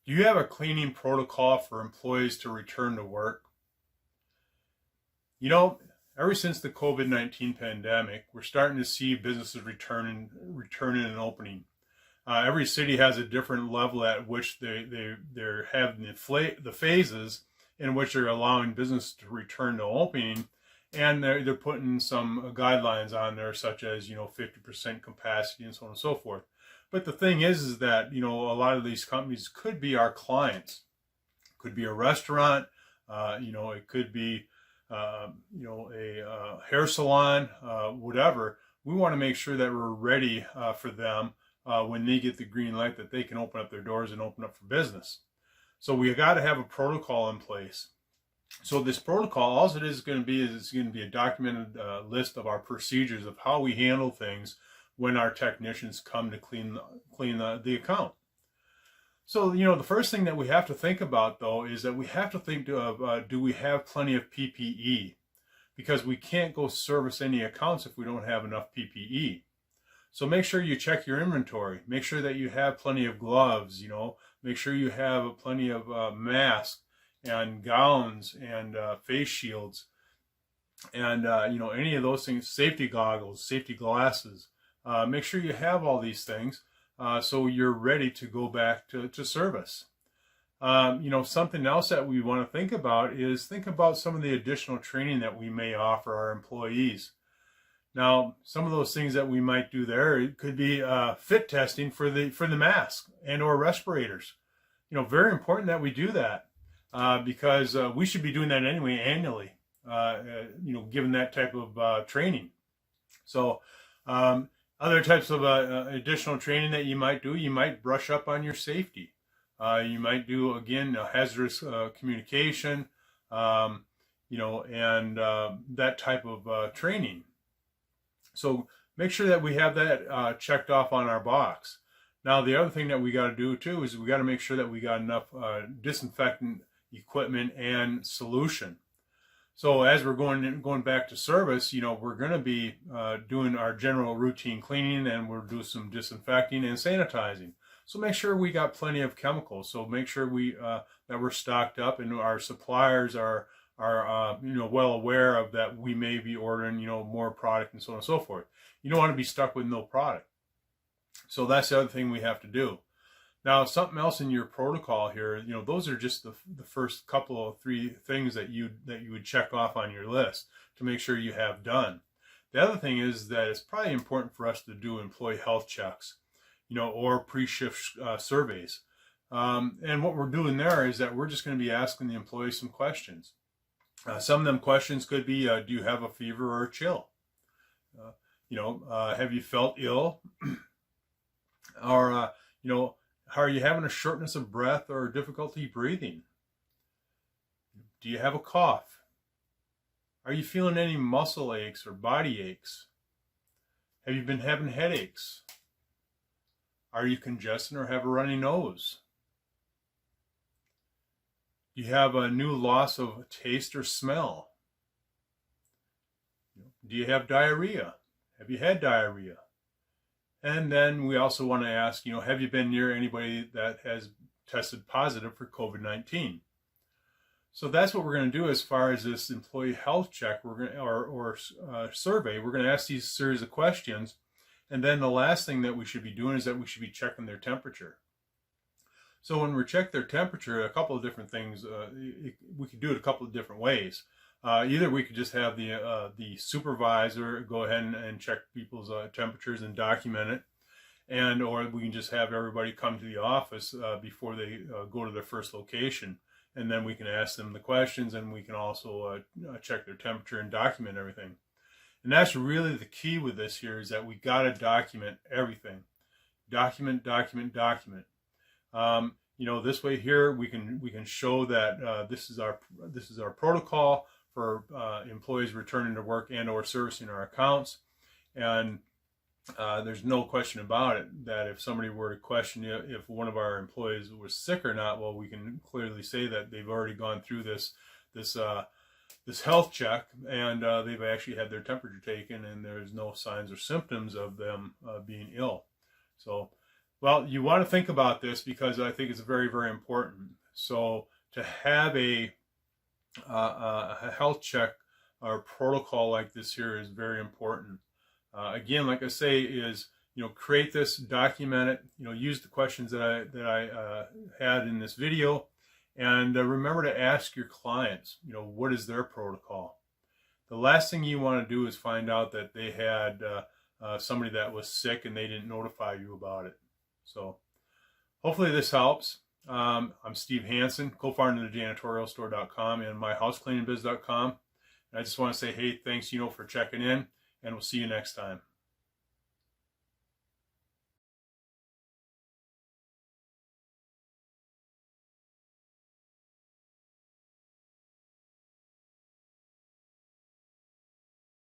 Do you have a cleaning protocol for employees to return to work? You know, ever since the COVID-19 pandemic, we're starting to see businesses returning and opening. Every city has a different level at which they're having the phases in which they're allowing business to return to opening, and they're putting some guidelines on there, such as 50% capacity and so on and so forth. But the thing is that a lot of these companies could be our clients. It could be a restaurant. It could be a hair salon, whatever. We want to make sure that we're ready for them when they get the green light that they can open up their doors and open up for business. So we got to have a protocol in place. So this protocol, all it is going to be a documented list of our procedures of how we handle things when our technicians come to clean the account. So the first thing that we have to think about, though, is that we have to think of do we have plenty of PPE, because we can't go service any accounts if we don't have enough PPE. So make sure you check your inventory. Make sure that you have plenty of gloves. Make sure you have plenty of masks and gowns and face shields, and any of those things. Safety goggles, safety glasses. Make sure you have all these things so you're ready to go back to service. Something else that we want to think about is some of the additional training that we may offer our employees. Now, some of those things that we might do there, it could be fit testing for the mask and or respirators. Very important that we do that because we should be doing that anyway annually. Given that type of training. So other types of additional training that you might do, you might brush up on your safety. You might do, again, hazardous communication, and that type of training. So make sure that we have that checked off on our box. Now, the other thing that we got to do too is we got to make sure that we got enough disinfectant equipment and solution. So as we're going back to service, we're going to be doing our general routine cleaning, and we'll do some disinfecting and sanitizing. So make sure we got plenty of chemicals. So make sure that we're stocked up, and our suppliers are well aware of that. We may be ordering more product and so on and so forth. You don't want to be stuck with no product. So that's the other thing we have to do. Now, something else in your protocol here, those are just the first couple of 3 things that you would check off on your list to make sure you have done. The other thing is that it's probably important for us to do employee health checks, or pre-shift surveys. And what we're doing there is that we're just going to be asking the employees some questions. Some of them questions could be, do you have a fever or a chill? Have you felt ill? Or, are you having a shortness of breath or difficulty breathing? Do you have a cough? Are you feeling any muscle aches or body aches? Have you been having headaches? Are you congested or have a runny nose? Do you have a new loss of taste or smell? Do you have diarrhea? Have you had diarrhea? And then we also want to ask, have you been near anybody that has tested positive for COVID-19? So that's what we're going to do as far as this employee health check. We're going or survey. We're going to ask these series of questions, and then the last thing that we should be doing is that we should be checking their temperature. So when we check their temperature, a couple of different things. We could do it a couple of different ways. Either we could just have the supervisor go ahead and check people's temperatures and document it, or we can just have everybody come to the office before they go to their first location, and then we can ask them the questions, and we can also check their temperature and document everything. And that's really the key with this here, is that we got to document everything. Document. This way here we can show that this is our protocol for employees returning to work and or servicing our accounts. And there's no question about it that if somebody were to question if one of our employees was sick or not, well, we can clearly say that they've already gone through this health check, and they've actually had their temperature taken, and there's no signs or symptoms of them being ill. So Well, you want to think about this because I think it's very, very important. So to have a health check or protocol like this here is very important. Again, like I say, is create this, document it, use the questions that I had in this video, and remember to ask your clients, what is their protocol. The last thing you want to do is find out that they had somebody that was sick and they didn't notify you about it. So hopefully this helps. I'm Steve Hansen, co-founder of 𝗔𝗕𝗎𝗓𝗏.com and myhousecleaningbiz.com. And I just want to say, hey, thanks, for checking in, and we'll see you next time.